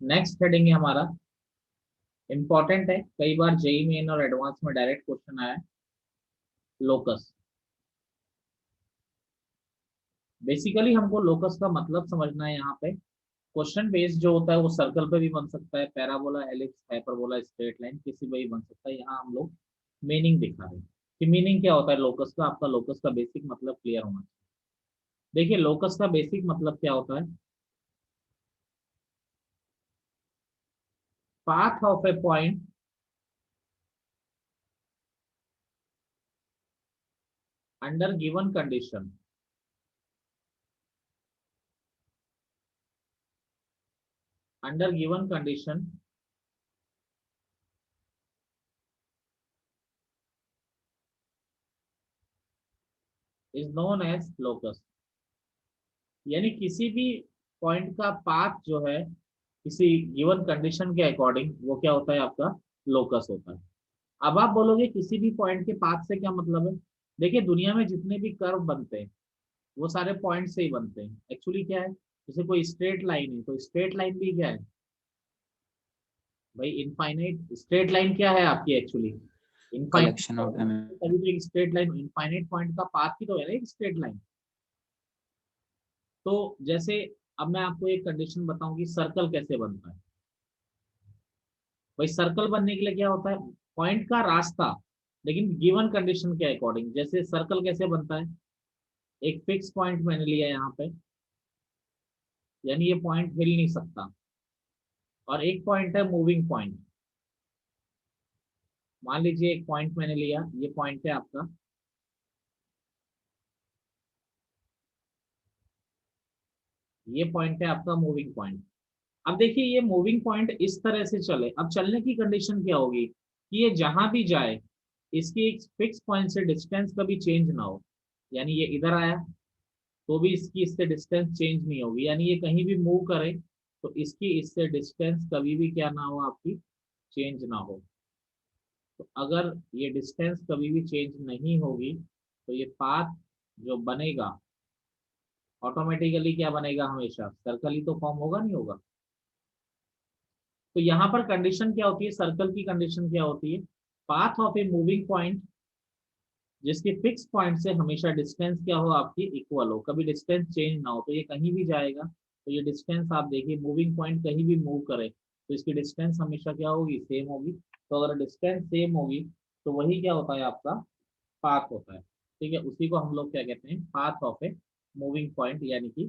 Next heading है हमारा, important है, कई बार जेई मेन और एडवांस में डायरेक्ट क्वेश्चन आया है, लोकस। बेसिकली हमको लोकस का मतलब समझना है यहाँ पे। क्वेश्चन बेस्ड जो होता है वो सर्कल पे भी बन सकता है, parabola, helix, hyperbola, straight line, किसी पे भी बन सकता है। यहाँ हम लोग मीनिंग दिखा रहे हैं कि मीनिंग क्या होता है लोकस का। आपका लोकस का बेसिक मतलब क्लियर होना चाहिए। देखिए लोकस का बेसिक मतलब क्या होता है, path of a point under given condition, under given condition is known as locus. यानी किसी भी पॉइंट का पाथ जो है किसी गिवन कंडीशन के अकॉर्डिंग वो क्या होता है, आपका लोकस होता है। अब आप बोलोगे किसी भी पॉइंट के पाथ से क्या मतलब है। देखिए दुनिया में जितने भी कर्व बनते हैं वो सारे पॉइंट से ही बनते हैं। एक्चुअली क्या है, जैसे कोई स्ट्रेट लाइन है तो स्ट्रेट लाइन भी क्या है भाई, इनफाइनाइट स्ट्रेट लाइन क्या है आपकी actually, infinite. Collection of dimension. तभी तो एक स्ट्रेट लाइन इनफाइनाइट पॉइंट का पाथ ही तो है ना एक स्ट्रेट लाइन। तो जैसे अब मैं आपको एक कंडीशन बताऊं कि सर्कल कैसे बनता है। भाई सर्कल बनने के लिए क्या होता है, पॉइंट का रास्ता, लेकिन गिवन कंडीशन के अकॉर्डिंग। जैसे सर्कल कैसे बनता है, एक फिक्स पॉइंट मैंने लिया यहाँ पे, यानी ये पॉइंट हिल नहीं सकता। और एक पॉइंट है मूविंग पॉइंट। मान लीजिए एक पॉइंट मैंने लिया, ये पॉइंट है आपका, ये पॉइंट है आपका मूविंग पॉइंट। अब देखिए ये मूविंग पॉइंट इस तरह से चले, अब चलने की कंडीशन क्या होगी कि ये जहां भी जाए इसकी एक फिक्स पॉइंट से डिस्टेंस कभी चेंज ना हो। यानी ये इधर आया तो भी इसकी इससे डिस्टेंस चेंज नहीं होगी, यानी ये कहीं भी मूव करे तो इसकी इससे डिस्टेंस कभी भी क्या ना हो, आपकी चेंज ना हो। तो अगर ये डिस्टेंस कभी भी चेंज नहीं होगी तो ये पाथ जो बनेगा ऑटोमेटिकली क्या बनेगा, हमेशा सर्कल ही तो फॉर्म होगा, नहीं होगा। तो यहाँ पर कंडीशन क्या होती है, सर्कल की कंडीशन क्या होती है, path of a moving point जिसके फिक्स पॉइंट से हमेशा डिस्टेंस क्या हो आपकी इक्वल हो, कभी डिस्टेंस चेंज ना हो। तो ये कहीं भी जाएगा तो ये डिस्टेंस आप देखिए, मूविंग पॉइंट कहीं भी मूव करे तो इसकी डिस्टेंस हमेशा क्या होगी, सेम होगी। तो अगर डिस्टेंस सेम होगी तो वही क्या होता है, आपका पाथ होता है। ठीक है, उसी को हम लोग क्या कहते हैं, path of a moving point, यानी कि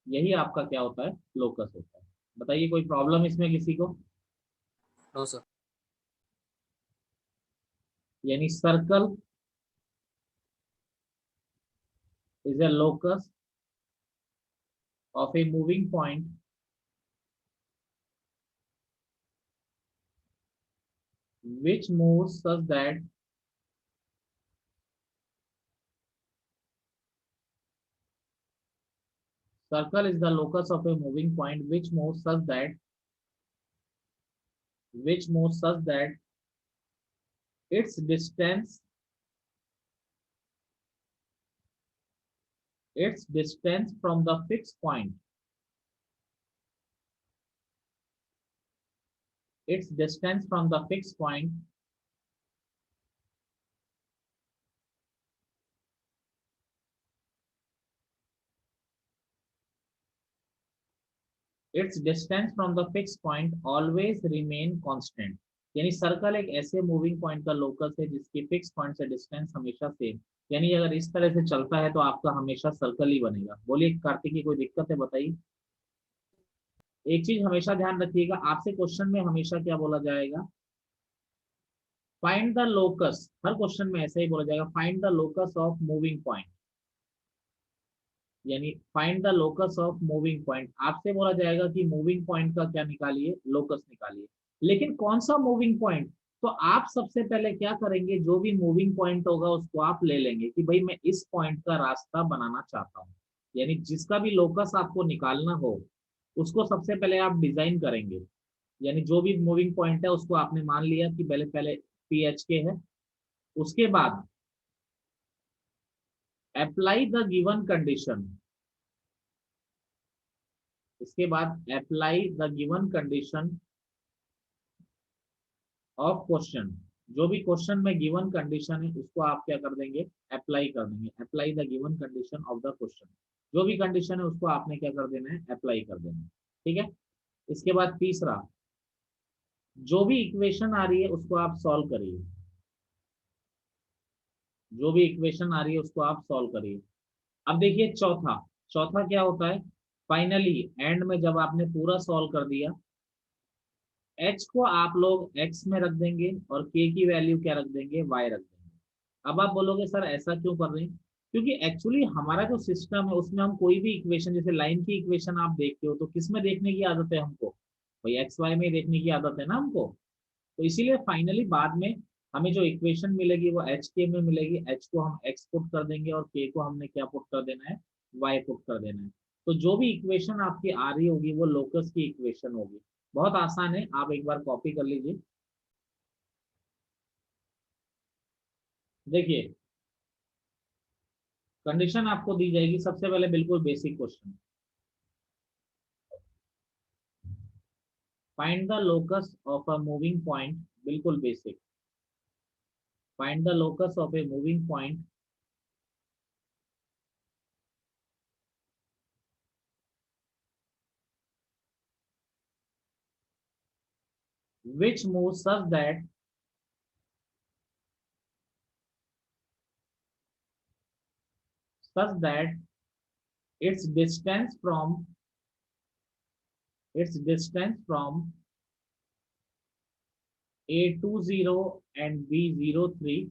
यही आपका क्या होता है, लोकस होता है। बताइए कोई प्रॉब्लम इसमें किसी को। No sir. यानी circle is a locus of a moving point which moves such that circle is the locus of a moving point which moves such that its distance its distance from the fixed point its distance from the fixed point its distance from the fixed point always remain constant। यानी circle एक ऐसे moving point का locus है जिसकी fix point से distance हमेशा same. यानी अगर इस तरह से चलता है तो आपका हमेशा सर्कल ही बनेगा। बोलिए कार्तिक की कोई दिक्कत है, बताइए। एक चीज हमेशा ध्यान रखिएगा, आपसे क्वेश्चन में हमेशा क्या बोला जाएगा, फाइंड द लोकस। हर क्वेश्चन में ऐसा ही बोला जाएगा, find the locus of moving point. यानी find the locus of moving point, आपसे बोला जाएगा कि मूविंग पॉइंट का क्या निकालिए, लोकस निकालिए। लेकिन कौन सा मूविंग पॉइंट, तो आप सबसे पहले क्या करेंगे, जो भी मूविंग पॉइंट होगा उसको आप ले लेंगे कि भाई मैं इस पॉइंट का रास्ता बनाना चाहता हूँ। यानी जिसका भी लोकस आपको निकालना हो उसको सबसे पहले आप डिजाइन करेंगे। यानी जो भी मूविंग पॉइंट है उसको आपने मान लिया कि पहले पहले पी एच के है। उसके बाद अप्लाई द गिवन कंडीशन, इसके बाद apply the given condition of question, जो भी क्वेश्चन में गिवन कंडीशन है उसको आप क्या कर देंगे, अप्लाई कर देंगे। Apply the given condition of the question, जो भी कंडीशन है उसको आपने क्या कर देना है, अप्लाई कर देना है। ठीक है। इसके बाद तीसरा, जो भी इक्वेशन आ रही है उसको आप सॉल्व करिए, जो भी इक्वेशन आ रही है उसको आप सॉल्व करिए। अब देखिए चौथा, चौथा क्या होता है, फाइनली एंड में जब आपने पूरा सॉल्व कर दिया, h को आप लोग x में रख देंगे और k की वैल्यू क्या रख देंगे, y रख देंगे। अब आप बोलोगे सर ऐसा क्यों कर रहे हैं, क्योंकि एक्चुअली हमारा जो सिस्टम है उसमें हम कोई भी इक्वेशन, जैसे लाइन की इक्वेशन आप देखते हो तो किस में देखने की आदत है हमको, भाई एक्स वाई में देखने की आदत है ना हमको। तो इसीलिए फाइनली बाद में हमें जो इक्वेशन मिलेगी वो एच के में मिलेगी, एच को हम एक्स पुट कर देंगे और के को हमने क्या पुट कर देना है, वाई पुट कर देना है। तो जो भी इक्वेशन आपकी आ रही होगी वो लोकस की इक्वेशन होगी। बहुत आसान है, आप एक बार कॉपी कर लीजिए। देखिए कंडीशन आपको दी जाएगी, सबसे पहले बिल्कुल basic question, find the locus of a moving point, बिल्कुल basic, find the locus of a moving point which moves such that its distance from A20 and B03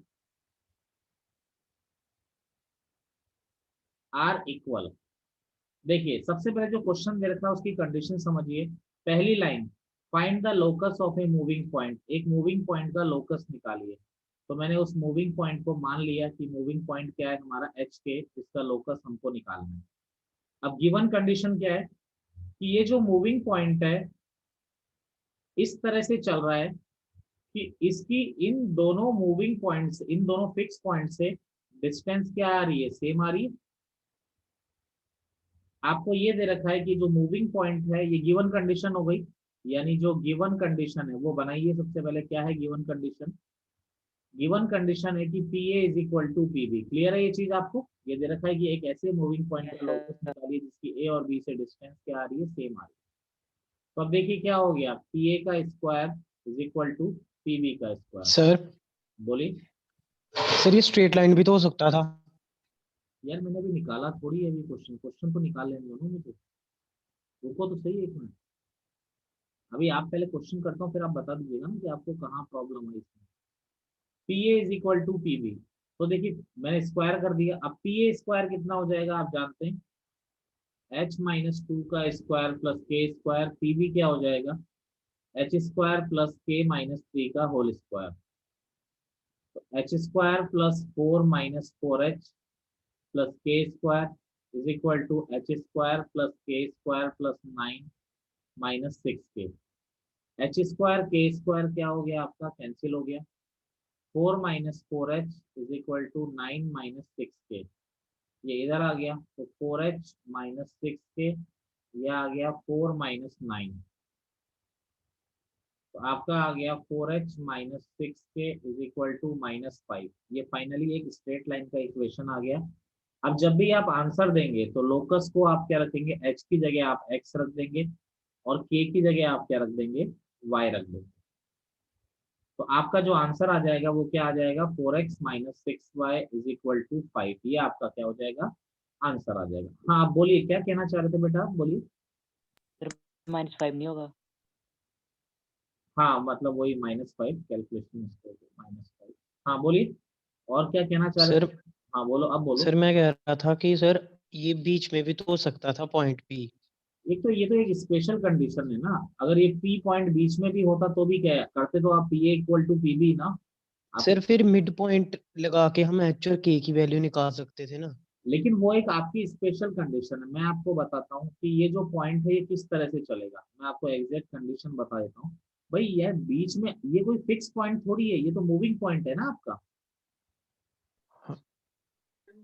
are equal. देखिए सबसे पहले जो क्वेश्चन दे रखा है उसकी कंडीशन समझिए। पहली line, find the locus of a moving point, एक मूविंग पॉइंट का लोकस निकालिए। तो मैंने उस मूविंग पॉइंट को मान लिया कि मूविंग पॉइंट क्या है हमारा एच के, इसका लोकस हमको निकालना है। अब गिवन कंडीशन क्या है कि ये जो मूविंग पॉइंट है इस तरह से चल रहा है कि इसकी इन दोनों मूविंग पॉइंट्स, इन दोनों फिक्स पॉइंट से डिस्टेंस क्या आ रही है, सेम आ रही है। आपको ये दे रखा है कि जो मूविंग पॉइंट है ये गिवन कंडीशन हो गई, यानी जो गिवन कंडीशन है वो बनाइए। सबसे पहले क्या है गिवन कंडीशन, गिवन कंडीशन है कि P A is equal to P B. Clear है ये चीज आपको, ये दे रखा है कि एक ऐसे मूविंग पॉइंट का लोकस निकालिए जिसकी ए और बी से डिस्टेंस क्या आ रही है, सेम आ रही है। तो अब देखिए क्या हो गया, पी ए का square is equal to P B का स्क्वायर। सर बोलिए। सर ये स्ट्रेट लाइन भी तो हो सकता था। यार मैंने भी निकाला थोड़ी है अभी क्वेश्चन, क्वेश्चन तो निकाल लेंगे दोनों मुझे, रुको तो सही एक मिनट। अभी आप पहले क्वेश्चन करता हूँ फिर आप बता दीजिएगा ना कि आपको कहाँ प्रॉब्लम है इसमें। P A is equal to P B, तो देखिए मैंने स्क्वायर कर दिया। अब पी ए स्क्वायर कितना हो जाएगा आप जानते हैं, एच माइनस टू का स्क्वायर प्लस के स्क्वायर, पी बी क्या हो जाएगा, h square plus k minus three का होल स्क्वायर। तो H square plus four minus four h plus के square is equal to h square plus के square plus nine minus six k. H square k square क्या हो गया आपका, cancel हो गया। Four minus four h is equal to nine minus six के, ये इधर आ गया तो फोर एच माइनस सिक्स के, यह आ गया फोर माइनस नाइन, तो आपका आ गया four H minus six K is equal to minus five. ये फाइनली एक स्ट्रेट लाइन का इक्वेशन आ गया। अब जब भी आप आंसर देंगे तो लोकस को आप क्या रखेंगे, एच की जगह आप एक्स रख देंगे और के की जगह आप क्या रख देंगे, वाई रख देंगे। तो आपका जो आंसर आ जाएगा वो क्या आ जाएगा, four X minus six Y is equal to five. ये आपका क्या हो जाएगा, आंसर आ जाएगा। हाँ आप बोलिए क्या कहना चाह रहे थे बेटा, आप बोलिए। सर -5 नहीं होगा? हाँ मतलब वही minus five, calculation minus five. हाँ बोलिए और क्या कहना चाह रहे सर थे। हाँ बोलो, अब बोलो। सर मैं कह रहा था कि सर ये बीच में भी तो हो सकता था पॉइंट पी। एक तो ये तो एक स्पेशल कंडीशन है ना, अगर ये पी पॉइंट बीच में भी होता तो भी क्या करते, तो आप P A equal to P B ना आप। सर फिर मिड पॉइंट लगा के हम एच और के की वैल्यू निकाल सकते थे ना। लेकिन वो एक आपकी स्पेशल कंडीशन है, मैं आपको बताता हूँ कि ये जो पॉइंट है ये किस तरह से चलेगा। मैं आपको एग्जैक्ट कंडीशन बता देता हूँ। भाई यार बीच में ये कोई फिक्स पॉइंट थोड़ी है, ये तो मूविंग पॉइंट है ना आपका, हाँ,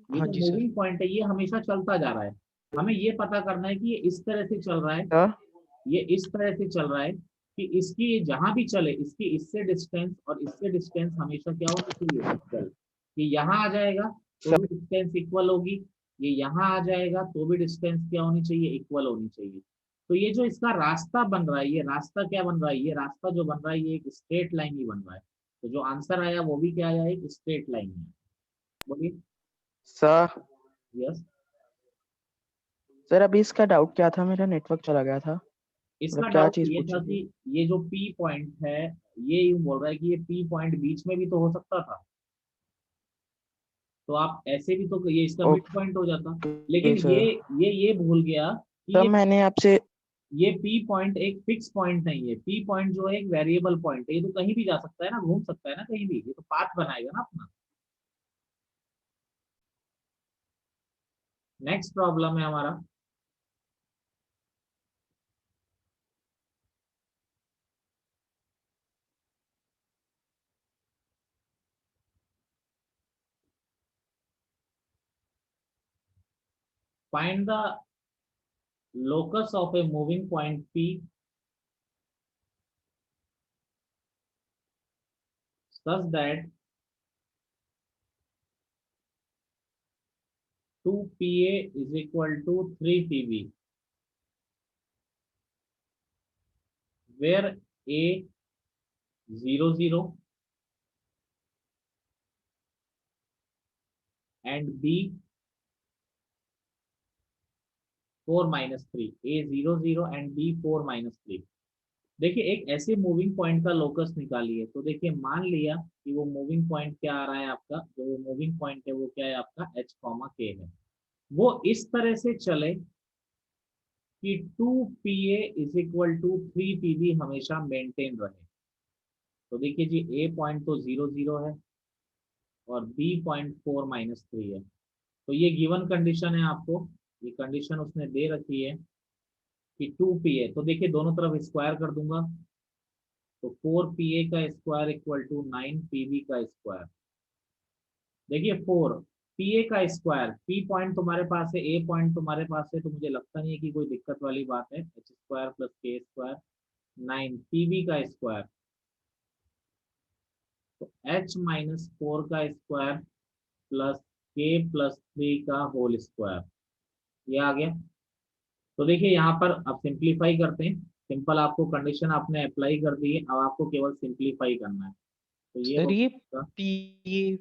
ये हाँ तो जी सर। मूविंग पॉइंट है, ये हमेशा चलता जा रहा है। हमें ये पता करना है कि ये इस तरह से चल रहा है, सर ये इस तरह से चल रहा है कि इसकी जहां भी चले इसकी इससे डिस्टेंस और इससे डिस्टेंस हमेशा क्या होनी चाहिए, इक्वल। ये यहाँ आ जाएगा तो भी सर डिस्टेंस इक्वल होगी, ये यहाँ आ जाएगा तो भी डिस्टेंस क्या होनी चाहिए, इक्वल होनी चाहिए। तो ये जो इसका रास्ता बन रहा है, ये रास्ता क्या बन रहा है, ये रास्ता जो बन रहा है ये एक स्ट्रेट लाइन ही बन रहा है। तो जो आंसर आया वो भी क्या आया, एक स्ट्रेट लाइन है। बोलिए। Sir yes. सर अभी इसका डाउट क्या था, मेरा नेटवर्क चला गया था, इसका मतलब क्या डाउट चीज ये था पूछी कि थी? ये जो पी पॉइंट है, ये यूं बोल रहा है कि ये पी पॉइंट बीच में भी तो हो सकता था, तो आप ऐसे भी तो ये इसका मिड पॉइंट हो जाता। ओके लेकिन सर। ये भूल गया कि सर मैंने आपसे ये पी पॉइंट एक फिक्स पॉइंट नहीं है, पी पॉइंट जो है एक वेरिएबल पॉइंट है, ये तो कहीं भी जा सकता है ना, घूम सकता है ना कहीं भी, ये तो पाथ बनाएगा ना अपना। नेक्स्ट प्रॉब्लम है हमारा, find the locus of a moving point P such that 2PA is equal to 3PB, where A 0 0 and B 4 minus 3, A 0 0 and B 4 minus 3। देखिए एक ऐसे मूविंग पॉइंट का लोकस निकालिए, तो देखिए मान लिया कि वो मूविंग पॉइंट क्या आ रहा है आपका, जो वो मूविंग पॉइंट है वो क्या है आपका h कॉमा k है, वो इस तरह से चले कि 2PA is equal to 3PB हमेशा मेंटेन रहे। तो देखिए जी ए पॉइंट तो 0 0 है और बी पॉइंट 4 माइनस 3 है, तो ये गिवन कंडीशन है आपको, ये कंडीशन उसने दे रखी है कि 2PA, तो देखिए दोनों तरफ स्क्वायर कर दूंगा, तो 4PA का स्क्वायर इक्वल टू 9PB का स्क्वायर। देखिए 4PA का स्क्वायर, पी पॉइंट तुम्हारे पास है, ए पॉइंट तुम्हारे पास है, तो मुझे लगता नहीं है कि कोई दिक्कत वाली बात है, एच स्क्वायर प्लस के स्क्वायर 9PB का स्क्वायर, तो h माइनस 4 का स्क्वायर प्लस के प्लस 3 का होल स्क्वायर, ये आ गया। तो देखिए यहाँ पर अब सिंप्लीफाई करते हैं, सिंपल आपको कंडीशन आपने अप्लाई कर दी है, अब आपको केवल सिंप्लीफाई करना है, तो ये हो सर ये जाएगा। पी,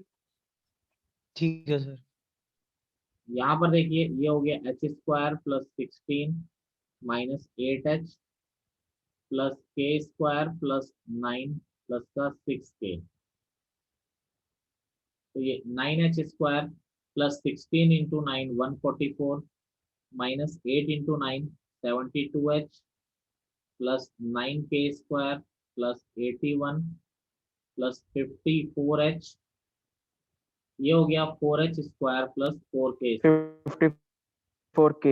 ठीक है सर। यहाँ पर देखिए ये हो गया H square plus 16 minus 8h plus के स्क्वायर प्लस 9 प्लस का 6k, तो ये 9h square plus 16 into 9 144 minus 8 into 9 72h plus 9k square plus 81 plus 54h, ये हो गया 4h square plus 4k, 54K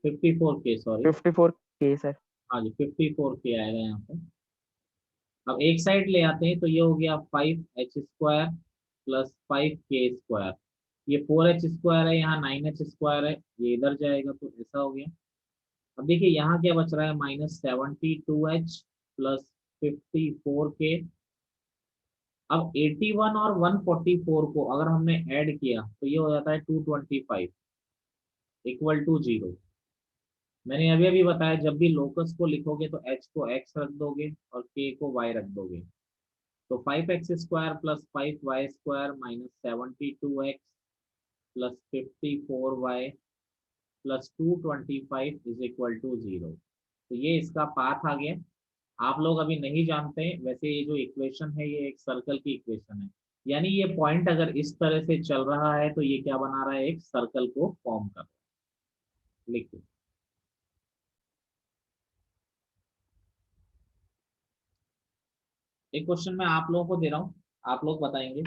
54k sorry, 54K sir. हाँ जी 54k आएगा यहाँ पे। अब एक साइड ले आते हैं, तो ये हो गया 5h square plus 5k square, ये 4h स्क्वायर है, यहाँ 9h स्क्वायर है, ये इधर जाएगा तो ऐसा हो गया। अब देखिए यहाँ क्या बच रहा है, -72h प्लस 54k। अब 81 और 144 को अगर हमने ऐड किया तो ये हो जाता है 225 इक्वल टू 0। मैंने अभी अभी बताया जब भी लोकस को लिखोगे तो h को x रख दोगे और k को y रख दोगे, तो 5x square plus 5y square minus 72x plus 54y plus 225 is equal to 0। तो ये इसका पाथ आ गया। आप लोग अभी नहीं जानते हैं, वैसे ये जो इक्वेशन है ये एक सर्कल की इक्वेशन है, यानी ये पॉइंट अगर इस तरह से चल रहा है तो ये क्या बना रहा है, एक सर्कल को फॉर्म कर रहा है। लिखिए एक क्वेश्चन मैं आप लोगों को दे रहा हूँ, आप लोग बताएंगे।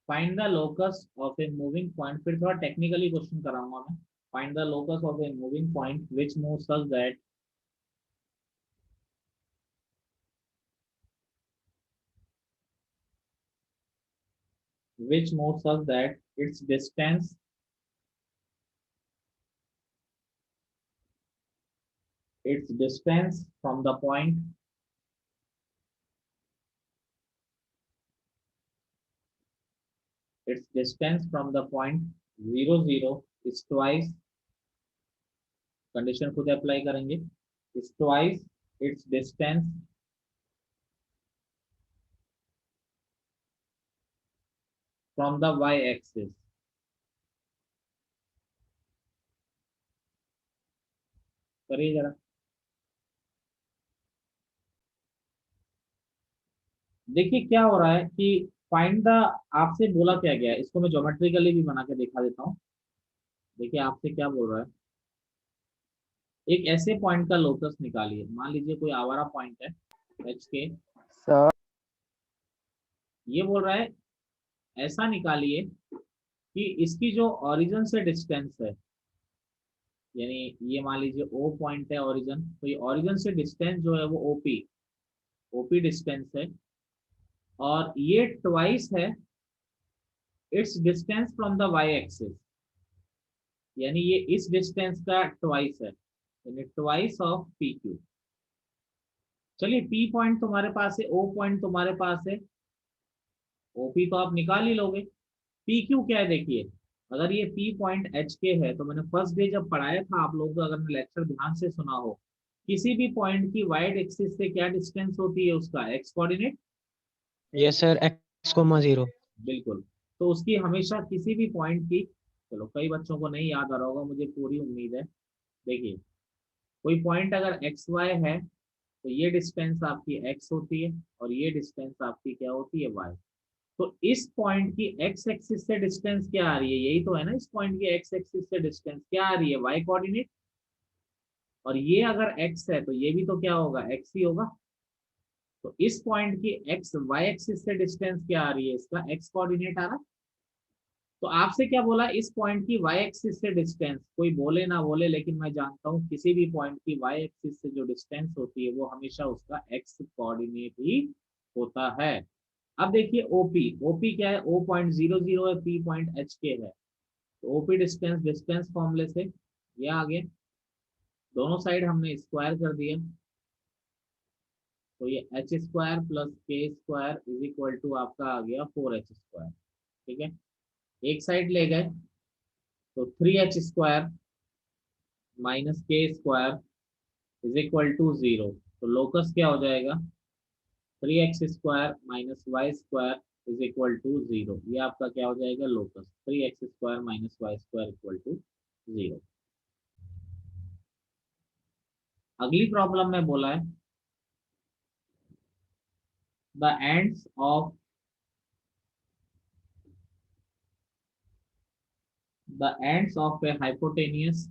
Find the locus of a moving point, फिर थोड़ा टेक्निकली क्वेश्चन कराऊंगा मैं। Find the locus of a moving point which move such that which moves us that its distance from the point its distance from the point 0 0 is twice, condition खुद apply करेंगे, is twice its distance from the y axis. करिए जरा, देखिए क्या हो रहा है कि फाइंड द, आपसे बोला क्या गया है, इसको मैं ज्योमेट्रिकली भी बना के दिखा देता हूँ। देखिए आपसे क्या बोल रहा है, एक ऐसे पॉइंट का लोकस निकालिए, मान लीजिए कोई आवारा पॉइंट है एच के, सर ये बोल रहा है ऐसा निकालिए कि इसकी जो ओरिजिन से डिस्टेंस है, यानी ये मान लीजिए ओ पॉइंट है ओरिजिन, तो ये ओरिजिन से डिस्टेंस जो है वो ओपी डिस्टेंस है, और ये ट्वाइस है its distance from the Y axis, यानी ये इस डिस्टेंस का ट्वाइस है, यानी ट्वाइस ऑफ पी क्यू। चलिए पी पॉइंट तुम्हारे पास है, ओ पॉइंट तुम्हारे पास है, ओपी तो आप निकाल ही लोगे, पी क्यू क्या है देखिए, अगर ये पी पॉइंट एच के है तो मैंने फर्स्ट डे जब पढ़ाया था आप लोग, अगर मैं लेक्चर ध्यान से सुना हो, किसी भी पॉइंट की वाइड एक्सिस से क्या डिस्टेंस होती है उसका x coordinate, yes sir, x,0। बिल्कुल, तो उसकी हमेशा किसी भी पॉइंट की, चलो कई बच्चों को नहीं याद आ रहा होगा, मुझे पूरी उम्मीद है, देखिए कोई पॉइंट अगर एक्स वाई है तो ये डिस्टेंस आपकी एक्स होती है और ये डिस्टेंस आपकी क्या होती है वाई, तो इस पॉइंट की एक्स एक्सिस से डिस्टेंस क्या आ रही है, यही तो है ना, इस पॉइंट की एक्स एक्सिस से डिस्टेंस क्या आ रही है वाई कोऑर्डिनेट, और ये अगर एक्स है तो ये भी तो क्या होगा एक्स ही होगा, तो इस पॉइंट की एक्स वाई एक्सिस से डिस्टेंस क्या आ रही है, इसका एक्स कोऑर्डिनेट आ रहा है। तो आपसे क्या बोला, इस पॉइंट की वाई एक्सिस से डिस्टेंस, कोई बोले ना बोले लेकिन मैं जानता हूँ किसी भी पॉइंट की वाई एक्सिस से जो डिस्टेंस होती है वो हमेशा उसका एक्स कोऑर्डिनेट ही होता है। अब देखिए ओपी, ओपी क्या है, ओ पॉइंट 0 0 है, पी पॉइंट एच के है, तो ओपी डिस्टेंस डिस्टेंस फॉर्मूले से ये आ गया, दोनों साइड हमने स्क्वायर कर दिया, तो ये एच स्क्वायर प्लस के स्क्वायर इज इक्वल टू आपका आ गया 4h², ठीक है, एक साइड ले गए तो 3h² माइनस के स्क्वायर इज इक्वल टू 0, तो लोकस क्या हो जाएगा, 3x² minus Y square is equal to 0, ये आपका क्या हो जाएगा locus, 3x² minus Y square equal to 0। अगली प्रॉब्लम में बोला है the ends of a hypotenuse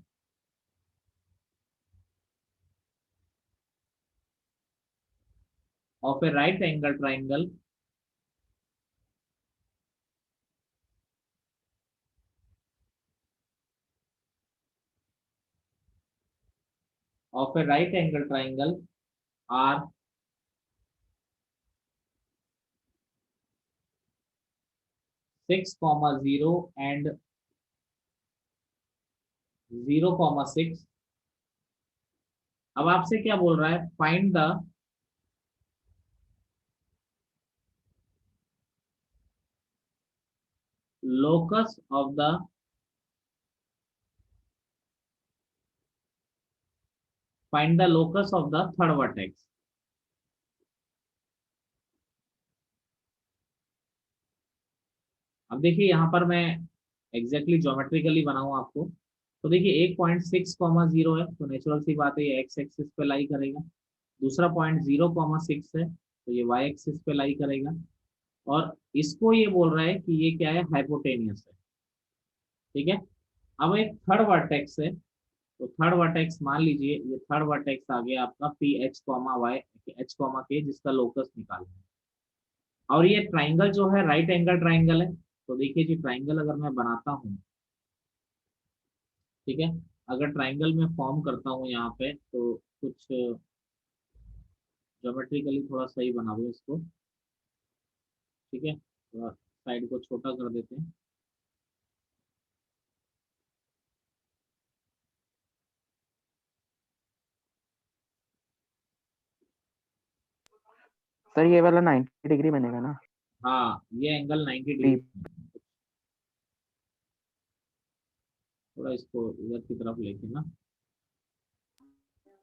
of a right angle triangle are 6,0 and 0,6। अब आपसे क्या बोल रहा है, find the locus of the third vertex। अब देखिए यहाँ पर मैं एग्जैक्टली ज्योमेट्रिकली बनाऊं आपको, तो देखिए एक पॉइंट 6,0 है, तो नेचुरल सी बात है ये एक्स एक्सिस पे लाई करेगा, दूसरा पॉइंट 0,6 है तो ये वाई एक्सिस पे लाई करेगा, और इसको ये बोल रहा है कि ये क्या है हाइपोटेनियस है, ठीक है। अब एक थर्ड वर्टेक्स है, तो थर्ड वर्टेक्स मान लीजिए ये थर्ड वर्टेक्स आ गया आपका P H comma Y H comma K, जिसका लोकस निकालना है, और ये ट्राइंगल जो है राइट एंगल ट्राइंगल है, तो देखिए जी ट्राइंगल अगर मैं बनाता हूँ, ठीक है, अगर ट्राइंगल में फॉर्म करता हूँ यहाँ पे तो कुछ ज्योमेट्रिकली थोड़ा सही बना दो इसको, ठीक है, थोड़ा साइड को छोटा कर देते हैं। सर ये वाला 90 डिग्री बनेगा ना? हाँ, ये एंगल 90 P डिग्री। थोड़ा इसको इधर की तरफ लेके ना,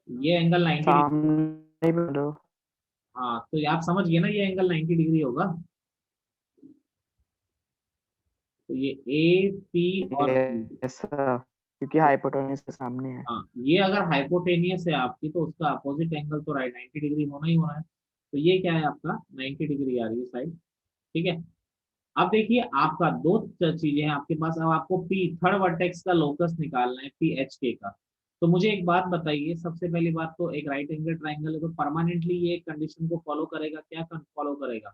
ये एंगल 90 डिग्री। सामने बोलो। हाँ, तो आप समझ गए ना, ये एंगल 90 डिग्री होगा। तो ये ए पी और P। ऐसा क्योंकि हाइपोटेन्यूज के सामने है। हाँ, ये अगर हाइपोटेनियस है आपकी तो उसका अपोजिट एंगल तो राइट 90 डिग्री होना ही होना है। तो ये क्या है आपका 90 डिग्री आ रही है साइड। ठीक है। अब देखिए आपका दो चीजें हैं आपके पास। अब आपको पी थर्ड वर्टेक्स का लोकस निकालना है पी एच के का। तो मुझे एक बात बताइए, सबसे पहली बात तो एक राइट एंगल ट्राइंगल है तो परमानेंटली ये कंडीशन को फॉलो करेगा, क्या फॉलो करेगा?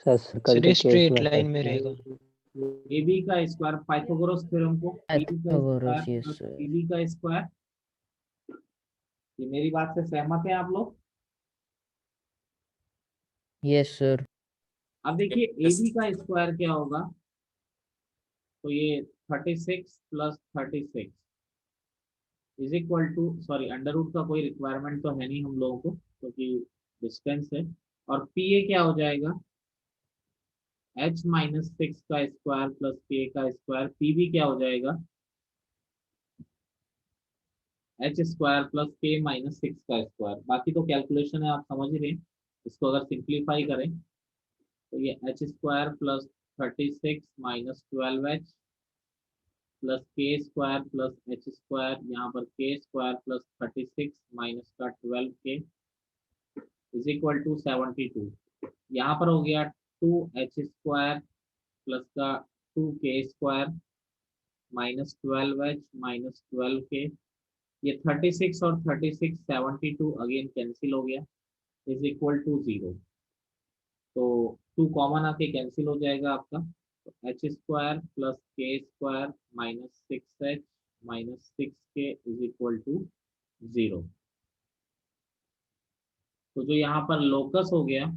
सर सर्कल सर के ये केस स्ट्रेट लाइन में रहेगा। ए बी का स्क्वायर पाइथागोरस थ्योरम को ए बी का square Pythagoras, yes plus sir. A B का स्क्वायर। ये मेरी बात से सहमत है आप लोग? Yes sir. अब देखिए ए बी का स्क्वायर क्या होगा, तो ये 36 plus 36 is equal to, sorry under root का कोई रिक्वायरमेंट तो है नहीं हम लोगों को क्योंकि डिस्टेंस है। और पी ए क्या हो जाएगा, h माइनस 6 का स्क्वायर प्लस के का स्क्वायर। पी बी क्या हो जाएगा, h square plus k minus 6 का स्क्वायर। बाकी तो कैलकुलेशन है, आप समझ ही रहे हैं। इसको अगर सिंप्लीफाई करें तो ये H square plus 36 minus 12h plus के स्क्वायर प्लस एच स्क्वायर, यहाँ पर के स्क्वायर प्लस 36 माइनस का 12k इज इक्वल टू 72। यहाँ पर हो गया 2h स्क्वायर प्लस का 2k square minus 12h minus 12k। ये 36 और 36 72 अगेन कैंसिल हो गया इज इक्वल टू 0। तो 2 कॉमन आके कैंसिल हो जाएगा आपका। तो एच स्क्वायर प्लस के square minus 6h minus 6k is equal to 0। तो जो यहाँ पर लोकस हो गया,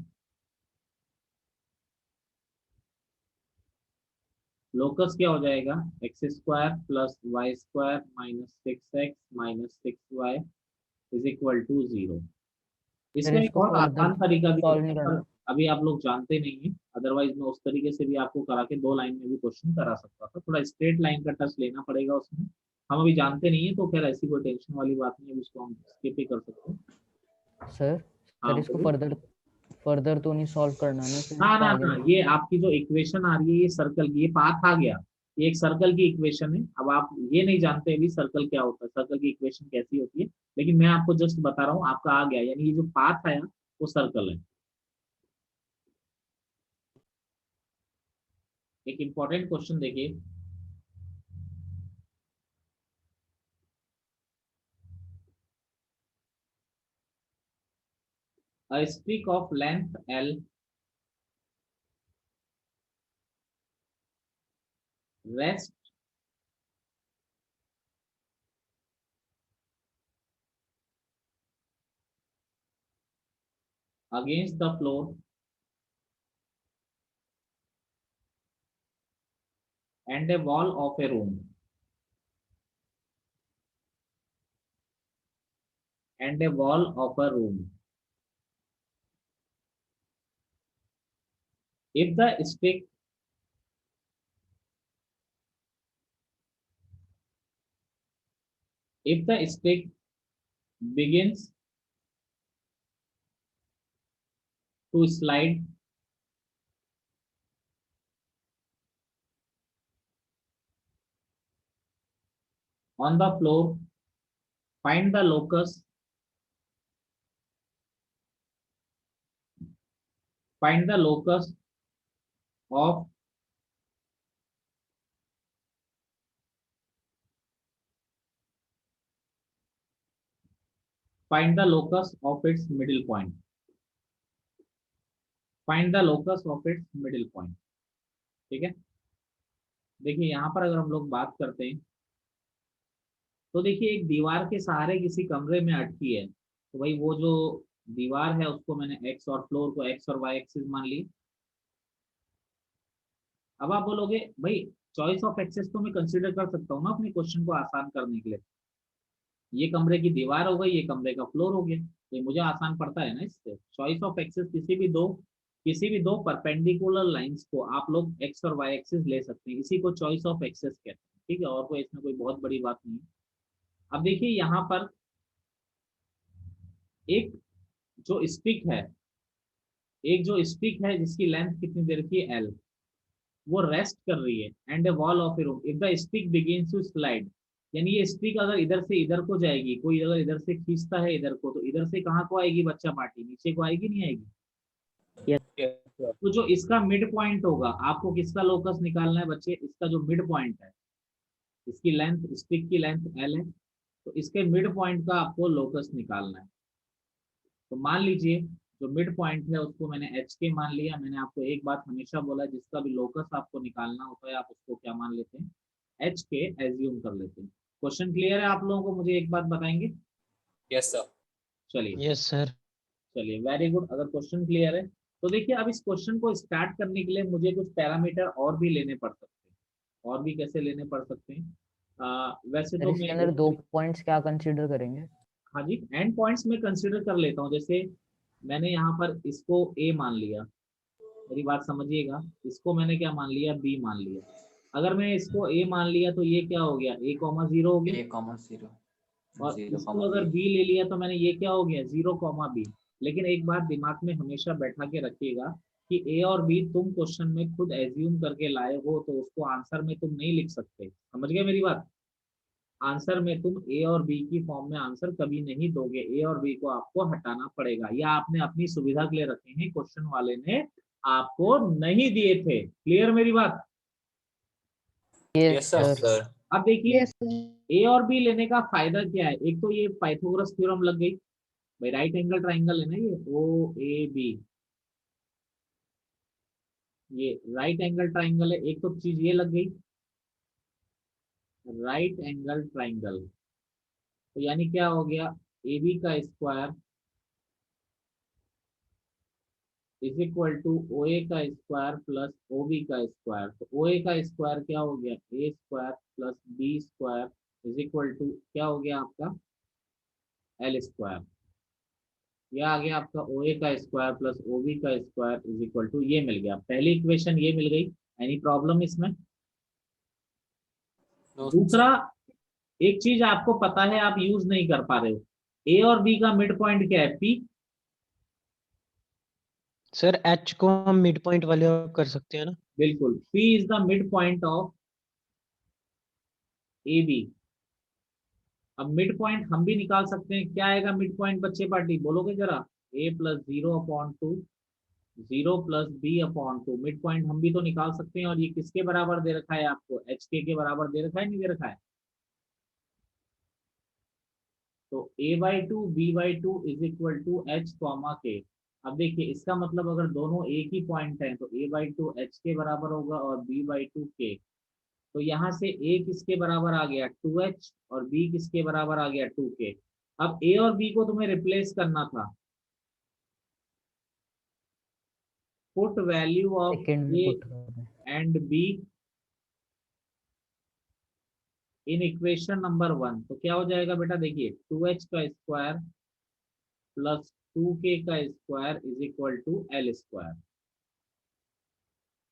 लोकस क्या हो जाएगा, X square plus Y square minus 6x minus 6y is equal to 0। Sir इसका एक इसको और फर्दर आसान तरीका भी सॉल्व होता नहीं है करना। पर अभी आप लोग जानते नहीं है। अदरवाइज मैं उस तरीके से भी आपको करा के 2 लाइन में भी क्वेश्चन करा सकता था। थोड़ा स्ट्रेट लाइन का टच लेना पड़ेगा उसमें, हम अभी जानते नहीं है तो खैर ऐसी कोई टेंशन वाली बात नहीं है, उसको हम स्किप ही कर सकते हैं। सर हाँ सर इसको बोलिए। फर्दर फर्दर तो नहीं सॉल्व करना ना, फिर ना इसको ना आगे ना, ये आपकी जो इक्वेशन आ रही है ये सर्कल की, ये पाथ आ गया, ये एक सर्कल की इक्वेशन है। अब आप ये नहीं जानते अभी सर्कल क्या होता है, सर्कल की इक्वेशन कैसी होती है, लेकिन मैं आपको जस्ट बता रहा हूँ आपका आ गया, यानी ये जो पाथ आया वो सर्कल है। एक इंपॉर्टेंट क्वेश्चन देखिए, a streak of length L rests against the floor and a wall of a room and a wall of a room. If the stick if the stick begins to slide on the floor, find the locus, find the locus of find the locus of its middle point. Find the locus of its middle point. ठीक है। देखिए यहाँ पर अगर हम लोग बात करते हैं तो देखिए एक दीवार के सहारे किसी कमरे में अटकी है, तो भाई वो जो दीवार है उसको मैंने एक्स और फ्लोर को एक्स और वाई एक्सिस मान ली। अब आप बोलोगे भाई चॉइस ऑफ एक्सेस तो मैं कंसीडर कर सकता हूँ ना अपने क्वेश्चन को आसान करने के लिए। ये कमरे की दीवार हो गई, ये कमरे का फ्लोर हो गया, तो ये मुझे आसान पड़ता है ना इससे। चॉइस ऑफ एक्सेस किसी भी दो परपेंडिकुलर लाइंस को आप लोग एक्स और वाई एक्सिस ले सकते हैं, इसी को चॉइस ऑफ एक्सेस कहते हैं। ठीक है, और कोई इसमें कोई बहुत बड़ी बात नहीं है। अब देखिए यहाँ पर एक जो स्टिक है, जिसकी लेंथ कितनी देर की है, एल, वो रेस्ट कर रही है and a wall of a room if the stick begins to slide, यानी ये स्टिक अगर इधर से इधर को जाएगी, कोई अगर इधर से खींचता है इधर को, तो इधर से कहाँ को आएगी बच्चा पार्टी, नीचे को आएगी नहीं आएगी। तो जो इसका मिड पॉइंट होगा, आपको किसका लोकस निकालना है बच्चे, इसका जो मिड पॉइंट है, इसकी लेंथ, स्टिक की लेंथ एल है, तो इसके मिड पॉइंट का आपको लोकस निकालना है। तो मान लीजिए जो मिड पॉइंट है उसको मैंने एच के मान लिया। मैंने आपको एक बात हमेशा बोला, जिसका भी लोकस आपको निकालना होता है आप उसको क्या मान लेते हैं, एच के एज्यूम कर लेते हैं। क्वेश्चन क्लियर है आप लोगों को, मुझे एक बात बताएंगे। Yes sir. चलिए यस सर। चलिए, वेरी गुड। अगर क्वेश्चन क्लियर है तो देखिए, अब इस क्वेश्चन को स्टार्ट करने के लिए मुझे कुछ पैरामीटर और भी लेने पड़ सकते हैं। और भी कैसे लेने पड़ सकते हैं, वैसे सर तो इसके मैं अंदर 2 पॉइंट्स क्या कंसीडर करेंगे? हाँ जी, एंड पॉइंट्स में कंसीडर कर लेता हूँ। जैसे मैंने यहाँ पर इसको ए मान लिया, मेरी बात समझिएगा, इसको मैंने क्या मान लिया, बी मान लिया। अगर मैं इसको ए मान लिया तो ये क्या हो गया, ए कॉमा जीरो हो गया, ए कॉमा जीरो, और जीरो इसको कॉमा अगर बी। बी ले लिया तो मैंने ये क्या हो गया, जीरो कॉमा बी। लेकिन एक बात दिमाग में हमेशा बैठा के रखिएगा कि ए और बी तुम क्वेश्चन में खुद एज्यूम करके लाए हो, तो उसको आंसर में तुम नहीं लिख सकते। समझ गए मेरी बात, आंसर में तुम ए और बी की फॉर्म में आंसर कभी नहीं दोगे, ए और बी को आपको हटाना पड़ेगा, या आपने अपनी सुविधा के लिए रखे हैं, क्वेश्चन वाले ने आपको नहीं दिए थे। क्लियर मेरी बात। Yes yes sir. सर। अब देखिए ए और बी लेने का फायदा क्या है, एक तो ये पाइथागोरस थ्योरम लग गई भाई, राइट एंगल ट्राइंगल है ना ये ओ ए बी, ये राइट एंगल ट्राइंगल है, एक तो चीज ये लग गई राइट एंगल ट्राइंगल। तो यानी क्या हो गया, ए बी का square is equal to O A का स्क्वायर प्लस ओ बी का स्क्वायर। तो ओ ए का स्क्वायर क्या हो गया, A square plus B square is equal to क्या हो गया आपका, एल स्क्वायर। यह आ गया आपका ओ ए का स्क्वायर प्लस ओ बी का स्क्वायर इज इक्वल टू, ये मिल गया पहली इक्वेशन, ये मिल गई। एनी प्रॉब्लम इसमें? दूसरा, एक चीज आपको पता है आप यूज नहीं कर पा रहे हो, ए और बी का मिड पॉइंट क्या है, पी। सर एच को हम मिड पॉइंट वाले कर सकते हैं ना? बिल्कुल, P is the mid point of A B. अब मिड पॉइंट हम भी निकाल सकते हैं, क्या आएगा मिड पॉइंट बच्चे पार्टी, बोलोगे जरा, a plus zero upon two, zero plus B upon two. Mid point हम भी तो निकाल सकते हैं, और ये किसके बराबर दे रखा है आपको, एच के बराबर दे रखा है, नहीं दे रखा है। तो a by two B by two is equal to H comma K. अब देखिए इसका मतलब अगर दोनों एक ही पॉइंट है तो a बाई टू एच के बराबर होगा और b बाई टू के। तो यहाँ से a किसके बराबर आ गया, 2h, और b किसके बराबर आ गया, 2k। अब a और b को तुम्हें रिप्लेस करना था, पुट वैल्यू ऑफ सेकंड में a पुट करना है। And b in equation number 1। तो क्या हो जाएगा बेटा, देखिए 2h का स्क्वायर प्लस 2k का square is equal to L square.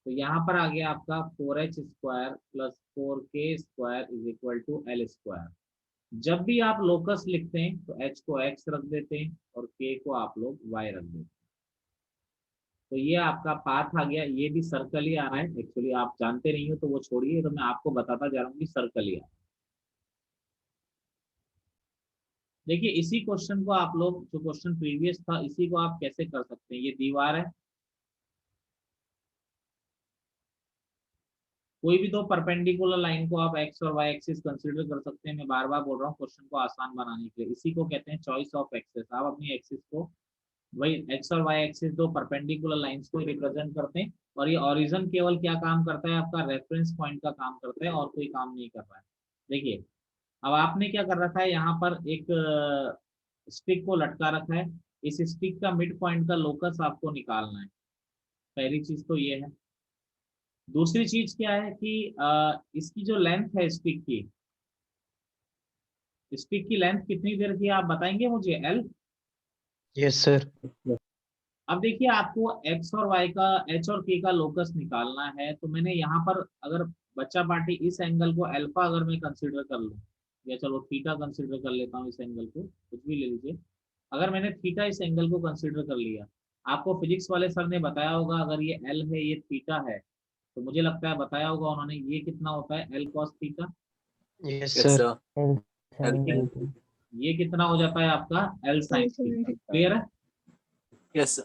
तो यहाँ पर आ गया आपका 4h square plus 4k square is equal to L square. जब भी आप लोकस लिखते हैं तो h को x रख देते हैं और k को आप लोग y रख देते हैं। तो ये आपका पाथ आ गया, ये भी सर्कल ही आ रहा है एक्चुअली, आप जानते नहीं हो तो वो छोड़िए, तो मैं आपको बताता जा रहा हूँ कि सर्कल ही आ रहा है। देखिए इसी क्वेश्चन को आप लोग, जो क्वेश्चन प्रीवियस था, इसी को आप कैसे कर सकते हैं, ये दीवार है, कोई भी दो परपेंडिकुलर लाइन को आप एक्स और वाई एक्सिस कंसीडर कर सकते हैं। मैं बार बार बोल रहा हूँ क्वेश्चन को आसान बनाने के लिए, इसी को कहते हैं चॉइस ऑफ एक्सिस। आप अपनी एक्सिस को, वही एक्स और वाई एक्सिस दो परपेंडिकुलर लाइंस को रिप्रेजेंट करते हैं, और ये ओरिजिन केवल क्या काम करता है, आपका रेफरेंस पॉइंट का काम करता है, और कोई काम नहीं कर रहा है। देखिए अब आपने क्या कर रखा है, यहाँ पर एक स्टिक को लटका रखा है, इस स्टिक का मिड पॉइंट का लोकस आपको निकालना है। पहली चीज तो ये है। दूसरी चीज क्या है कि इसकी जो लेंथ है स्टिक की लेंथ कितनी देर की है, आप बताएंगे मुझे एल। Yes sir. अब देखिए आपको एक्स और वाई का, एच और के का लोकस निकालना है, तो मैंने यहाँ पर अगर बच्चा पार्टी इस एंगल को अल्फा अगर मैं कंसीडर कर लूँ, या चलो थीटा कंसीडर कर लेता हूँ, इस एंगल को कुछ भी ले लीजिए, अगर मैंने थीटा इस एंगल को कंसीडर कर लिया, आपको फिजिक्स वाले सर ने बताया होगा अगर ये एल है ये थीटा है, तो मुझे लगता है बताया होगा उन्होंने, ये कितना होता है L cos theta, yes yes sir. Sir. L L sin ठीक है, ये कितना हो जाता है आपका एल साइन थीटा। क्लियर है? Yes sir.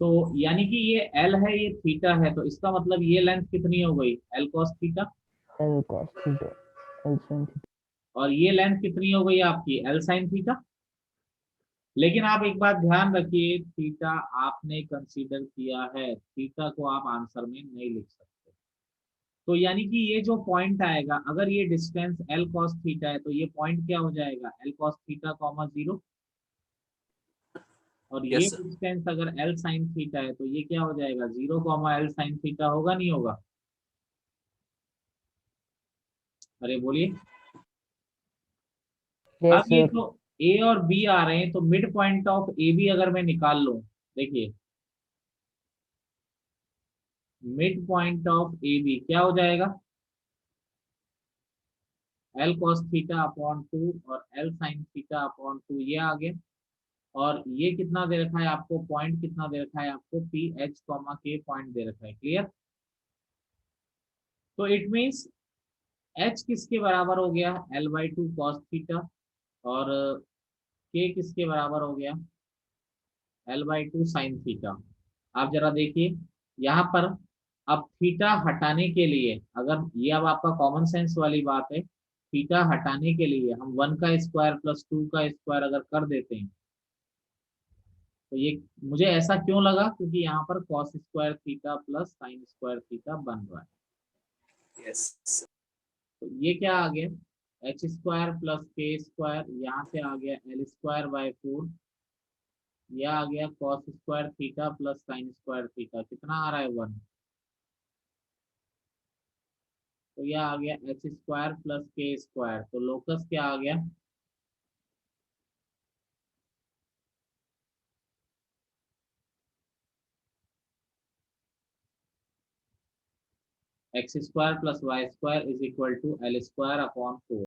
तो यानी कि ये एल है ये थीटा है, तो इसका मतलब ये लेंथ कितनी हो गई L cos theta, L cos theta L sin theta और ये लेंथ कितनी हो गई आपकी एल साइन थीटा। लेकिन आप एक बात ध्यान रखिए, थीटा आपने कंसीडर किया है, थीटा को आप आंसर में नहीं लिख सकते। तो यानी कि ये जो पॉइंट आएगा, अगर ये डिस्टेंस एल कॉस थीटा है, तो ये पॉइंट क्या हो जाएगा एल कॉस थीटा कॉमा 0, और ये यस सर। डिस्टेंस अगर एल साइन थीटा है, तो ये क्या हो जाएगा 0 कॉमा एल साइन थीटा, होगा नहीं होगा? अरे बोलिए। yes अब ये sir तो ए और बी आ रहे हैं, तो mid point of A B अगर मैं निकाल लूं, देखिए mid point of A B क्या हो जाएगा एल कॉस थीटा अपॉन 2 और एल साइन थीटा अपॉन 2, ये आ गया। और ये कितना दे रखा है आपको, पॉइंट कितना दे रखा है आपको, पी एच कॉमा के पॉइंट दे रखा है। क्लियर? तो इट मीन्स एच किसके बराबर हो गया L by two cos theta, और के किसके बराबर हो गया L by two sine theta. आप जरा देखिए यहाँ पर, अब थीटा हटाने के लिए, अगर ये अब आपका कॉमन सेंस वाली बात है, थीटा हटाने के लिए हम 1 का स्क्वायर प्लस 2 का स्क्वायर अगर कर देते हैं, तो ये मुझे ऐसा क्यों लगा, क्योंकि यहाँ पर cos square theta plus sine square theta बन रहा है। यस। तो ये क्या आ गया एच स्क्वायर प्लस के स्क्वायर, यहाँ से आ गया एल स्क्वायर बाय 4, यह आ गया cos square theta plus sine square theta, कितना आ रहा है 1, तो यह आ गया एच स्क्वायर प्लस के स्क्वायर, तो लोकस क्या आ गया X square plus Y square is equal to L square upon 4।